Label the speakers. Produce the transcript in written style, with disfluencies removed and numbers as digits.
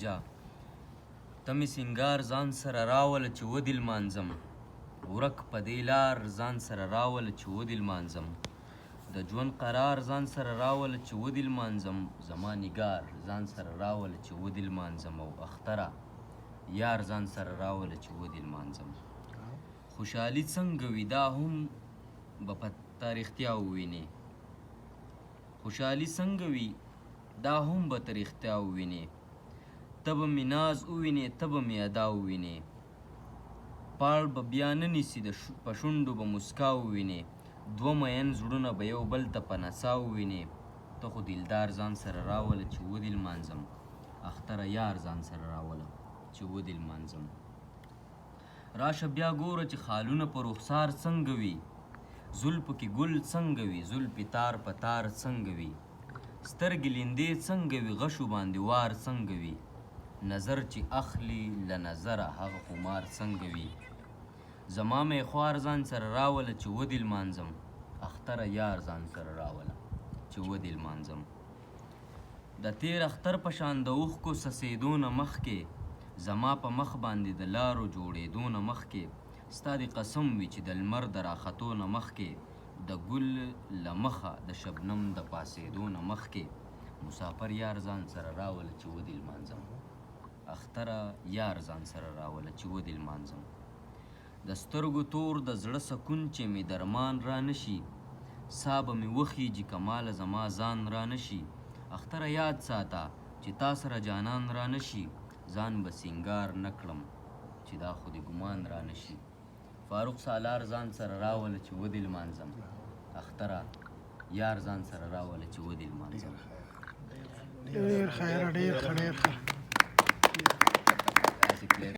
Speaker 1: جا تمې سینګار ځان سره راوله چې ودې لمانځم ورک په دې لار ځان سره راوله چې ودې لمانځم د ژوند قرار ځان سره راوله چې ودې لمانځم زما نګار ځان سره راوله چې ودې لمانځم او اختره یار ځان سره راوله چې ودې لمانځم خوشحالي څنګه وي دا هم به په تا رښتیا ووینې خوشحالي څنګه وي دا هم به ته رښتیا ووینې ته به مې ناز ووینې ته به مې ادا ووینې پاړ به بیا نه نیسي په شونډو به مسکا ووینې دوه مین زړونه به یو بل ته په نڅا ووینې ته خو دلدار ځان سره راوله چې ودې لمانځم اختره یار ځان سره راوله چې ودې لمانځم راشه بیا ګوره چې خالونه په رخسار څنګه وي زلفو کې ګل څنګه وي زلفې تار په تار څنګه وي سترګې لیندې څنګه وي غشو باندې وار څنګه وي نظر چې اخلي له نظره هغه خمار څنګه وي زما مې خوار ځان سره راوله چې ودې لمانځم اختره یار ځان سره راوله چې ودې لمانځم د تیر اختر په شان د اوښکو څڅېدو نه مخکې زما په مخ باندې د لارو جوړېدو نه مخکې ستا د قسم وي چې د لمر د راختو نه مخکې د ګل له مخه د شبنم د پاسېدو نه مخکې مسافر یار ځان سره راوله چې ودې لمانځم اختره یار ځان سره راوله چې ودې لمانځم د سترګو تور د زړه سکون چې مې درمان را نشي سا به مې وخیږي کماله زما ځان را نشي اختره یاد ساته چې تا سره جانان را نشي ځان به سینګار نه کړم چې دا خو دې ګمان را نشي فاروق سالار ځان سره راوله چې ودې لمانځم اختره یار ځان سره راوله چې ودې لمانځم
Speaker 2: ډېر خیر ډېر ښه